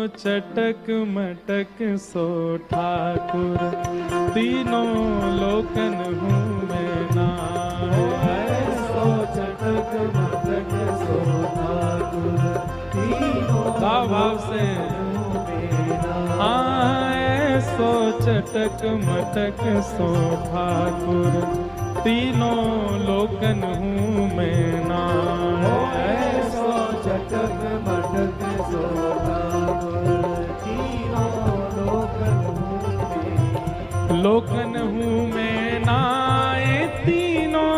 चटक मटक सो ठाकुर, तीनों लोकन हूँ मैं नाय। ऐसो चटक मटक सो ठाकुर, तीनों भाव से ऐसो चटक मटक सो ठाकुर, तीनों लोकन हूँ मैं नाय। ऐसो चटक मटक सो ठाकुर, तीनों लोकन हूँ लोकन हूँ मैं नाय, तीनों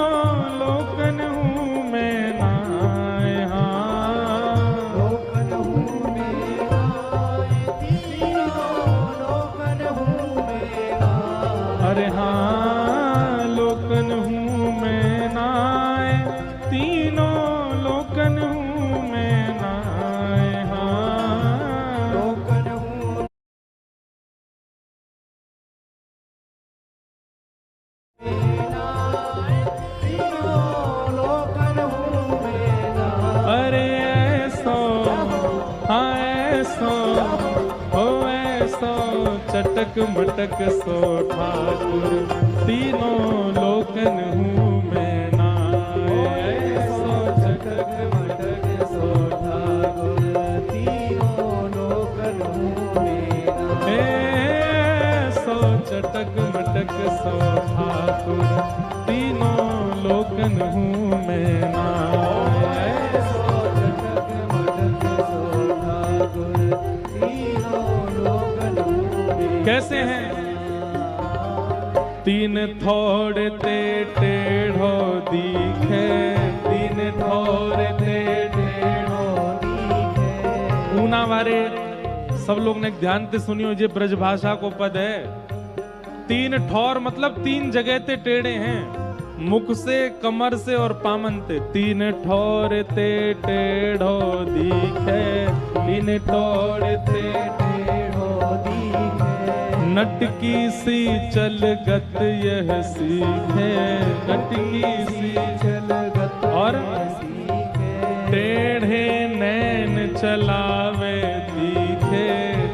लोकन हूँ मैं नाय। हाँ लोकन हूँ मैं नाय, तीनों लोकन हूँ मैं नाय। अरे हाँ लोकन हूँ मैं नाय, तीनों लोकन हूँ मैं नाय। हाँ लोकन हूँ मैं नाय, तीनों लोकन हूँ मैं नाय। अरे ऐसो हाँ ऐसो ओ ऐसो चटक मटक सो ठाकुर, तीनों लोकन हूँ मैं नाय। ऐसो चटक मटक सो ठाकुर, तीनों लोकन हूँ मैं नाय। ऐसो चटक मटक सो ठाकुर, तीनों लोकन हूँ मैं नाय। ऐसो चटक मटक सो ठाकुर, तीनों लोकन हूँ मैं कैसे हैं? तीन थोड़े ते टेढ़ो दिखे, तीन थोड़े ते टेढ़ो दिखे। ऊना वारे सब लोग ने ध्यान से सुनियो, जे ब्रज भाषा को पद है। तीन ठौर मतलब तीन जगह ते टेढ़े हैं, मुख से, कमर से और पामन ते। तीन ठौर ते टेढ़ो दिखे, तीन ठौर ते टेढ़ो दिखे। नटकी सी चलगत यह सीखे, नटकी सी चलगत और सीखे। टेढ़े नैन चलावे तीखे,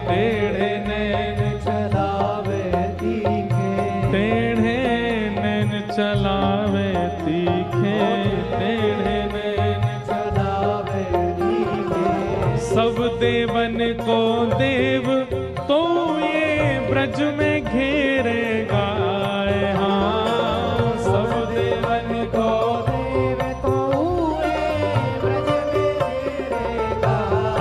टेढ़े नैन चलावे तीखे। टेढ़े नैन चलावे तीखे, टेढ़े नैन चलावे तीखे। सब देवन को देव तो ये ब्रज में घेरे गाए। हाँ सब देवन को देव तो ये ब्रज में घेरेगा।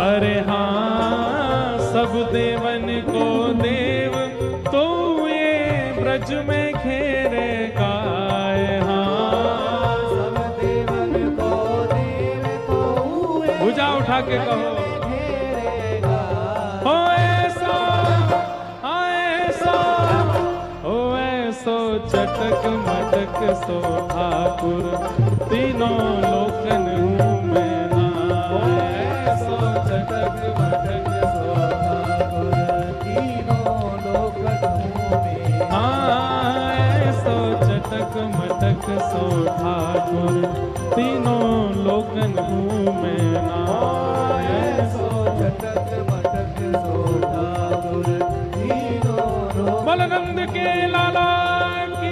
अरे हाँ सब देवन को देव तो ये ब्रज में घेरे गाए। हाँ सब देवन को देव तो ये भुजा उठा के कहो घेरेगा। ओ ऐसा हाँ ऐसा ओ ऐसो चटक मटक सो ठाकुर, तीनों लोकन हूँ मैं नाय। ऐसो चटक मटक सो ठाकुर, तीनों लोकन हूँ मैं हाँ ऐसो चटक मटक सो ठाकुर, तीनों लोकन हूँ मैं नाय। ऐसो चटक मटक सो ठाकुर, तीनों लोकन बलनंद के लाला की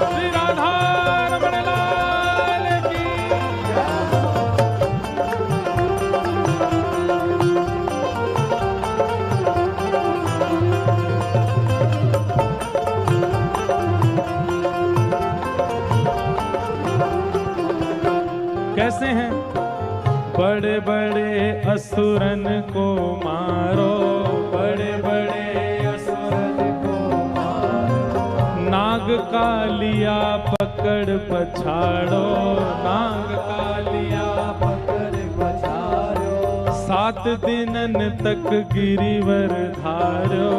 श्री राधा रमण लाल की। कैसे हैं? बड़े बड़े असुरन को मारो, बड़े बड़े असुरन को मारो। नाग कालिया पकड़ पछाड़ो, नाग कालिया पकड़ पछाड़ो। 7 दिनन तक गिरिवर धारो,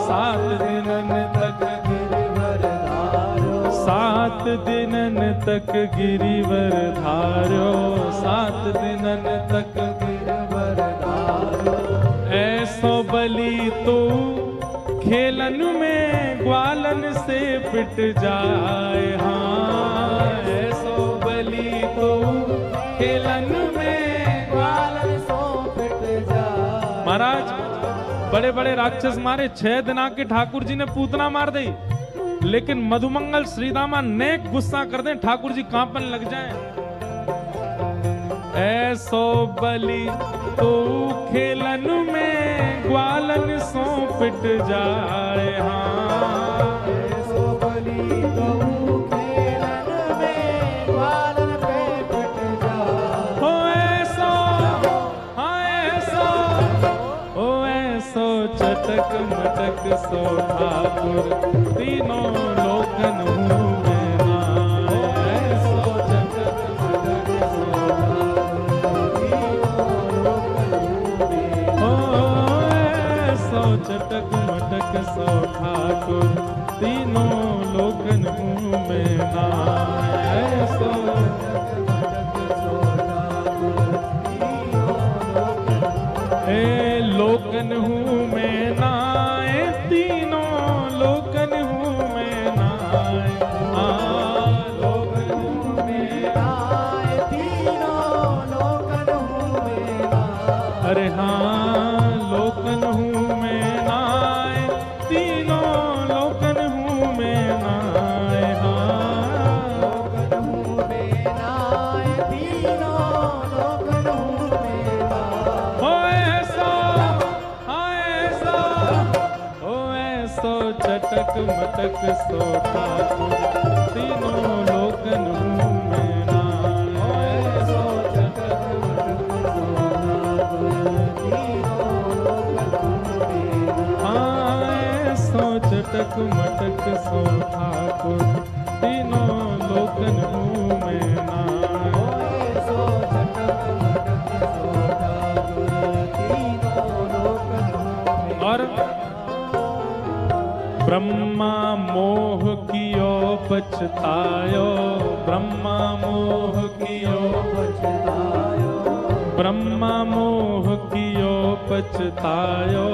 7 दिनन तक गिरवर धारो। सात दिनन तक गिरिवर धार्यो, सात दिनन तक गिरवर धारो। ऐसो बलि तो खेलन में ग्वालन से पिट जाए। हाँ, ऐसो बलि तो खेलन में ग्वालन सो पिट जाए। महाराज बड़े बड़े राक्षस मारे, 6 दिना के ठाकुर जी ने पूतना मार दी, लेकिन मधुमंगल श्रीदामा ने गुस्सा कर दें, ठाकुर जी कांपन लग जाएं। ऐसो बलि तो खेलन में ग्वालन सो पिट जाए। हाँ, ऐसो बलि तो खेलन में ग्वालन पे पिट जाए। हो ऐसो, हाँ ऐसो, ओ ऐसो चटक मटक सो ठाकुर तीनों लोकन हूँ मैं नाय। ऐसो चटक मटक सो चटक मटक सो ठाकुर तीनों लोकन हूँ मैं नाय। ऐसो ए लोकन हूँ मैं नाय, तीनों लोकन हूँ मैं नाय। लोकन हूँ मैं नाय, तीनों लोकन हूँ मैं नाय। अरे हाँ, लोकन हूँ मैं नाय, तीनों लोकन हूँ मैं नाय। हाँ, लोकन हूँ मैं नाय, तीनों लोकन हूँ मैं नाय। हो ऐसा, हाँ ऐसा, हो ऐसो चटक मटक सो ठाकुर तीनों लोकन हूँ मैं नाय। हो ऐसो चटक मटक सो चटक मटक सो ठाकुर तीनों लोकन हूँ मैं नाय। ऐसो चटक मटक सो ठाकुर तीनों लोकन हूँ मैं। और ब्रह्मा मोह कियो पछतायो, ब्रह्मा मोह कियो पछतायो। ब्रह्मा मोह कियो पछतायो,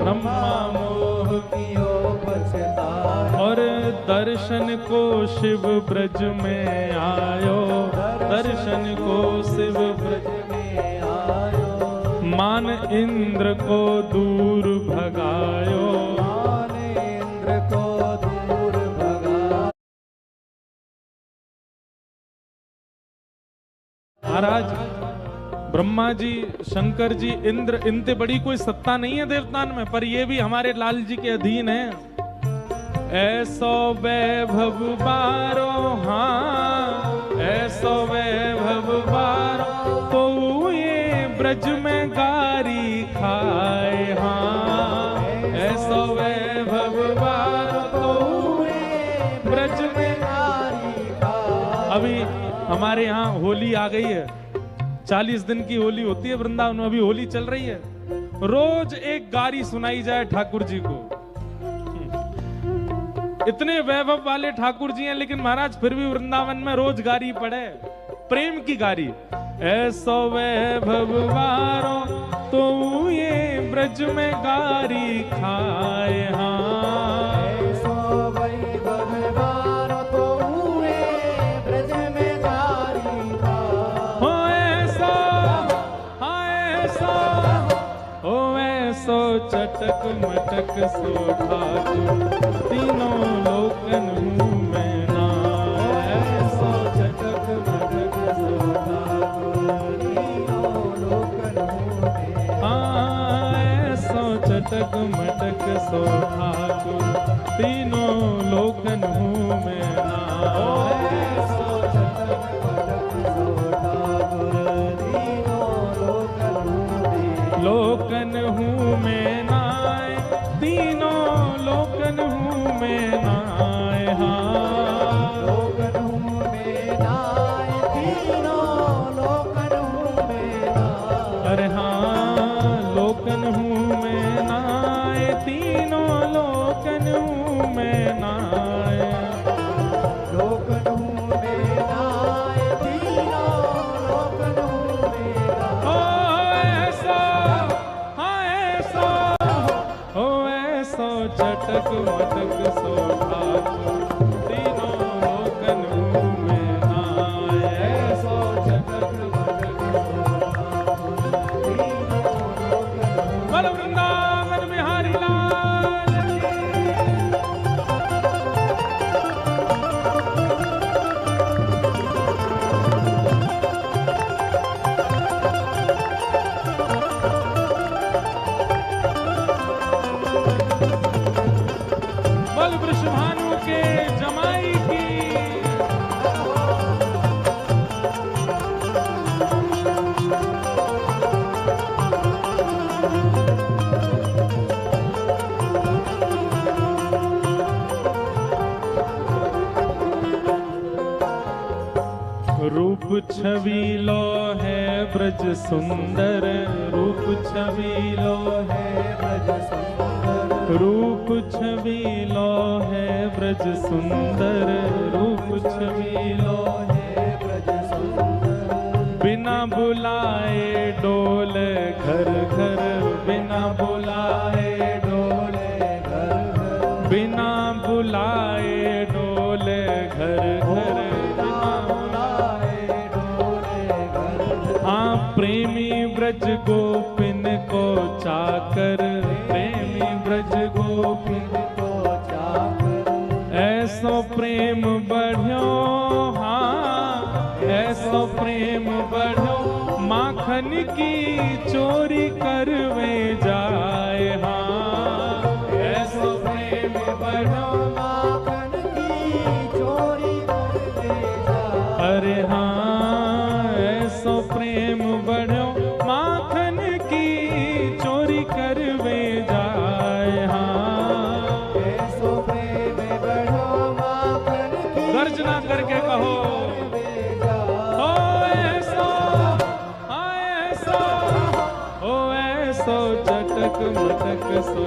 ब्रह्मा मोह कियो पछतायो। और दर्शन को शिव ब्रज में आयो, दर्शन को शिव ब्रज में आयो। मान इंद्र को दूर भगायो, मान इंद्र को दूर भगा। महाराज ब्रह्मा जी, शंकर जी, इंद्र, इनसे बड़ी कोई सत्ता नहीं है देवतान में, पर ये भी हमारे लाल जी के अधीन है। ऐसो वैभव बारो, हाँ ऐसो वैभव बारो, तो ये ब्रज में गारी खाए। हाँ, ऐसो वैभव बारो, तो ये ब्रज में गारी खाए। अभी हमारे यहाँ होली आ गई है, 40 दिन की होली होती है वृंदावन में, अभी होली चल रही है। रोज एक गारी सुनाई जाए ठाकुर जी को। इतने वैभव वाले ठाकुर जी हैं, लेकिन महाराज फिर भी वृंदावन में रोज गारी पड़े, प्रेम की गारी। ऐसो वैभव वारो, तो ये ब्रज में गारी खाए। हाँ, ऐसो वैभव वारो, तो ये ब्रज में गारी खाए। हो ऐसा, हाँ ऐसा, हो ऐसो चटक मटक सो ठाकुर तीनों लोकन हूँ मैं नाय। ऐसो चटक मटक सो ठाकुर तीनों लोकन हूँ मैं। हाँ, ऐसो चटक मटक सो ठाकुर तीनों लोकन हूँ मैं नाय। ऐसो चटक मटक सो ठाकुर तीनों लोकन हूँ मैं। लोकन हूँ मैं नाय, तीनों लोकन हूँ मैं नाय। हाँ, रूप छबीलो है ब्रज सुंदर, रूप छबीलो है ब्रज सुंदर, रूप छबीलो है ब्रज सुंदर, रूप छबीलो है ब्रज सुंदर। बिना बुलाए डोले घर घर, बिना बुलाए डोले घर घर, बिना बुलाए डोले घर घर, बिना बुलाए डोले घर घर। हाँ प्रेमी ब्रज गोपिन को चाकर, प्रेमी ब्रज गोपिन को चाकर, ऐसो प्रेम बढ़्यो, हाँ ऐसो प्रेम बढ़्यो, माखन की चोरी करवे जाए, हाँ ऐसो प्रेम बढ़्यो, माखन की चोरी करवे जाए। अरे हाँ ऐसो प्रेम बढ़्यो, माखन की चोरी करवे जाए, हाँ ऐसो प्रेम बढ़ो माखन की गर्जना करके कहो ओ ऐसो, हाँ ऐसो, ओ ऐसो चटक मटक सो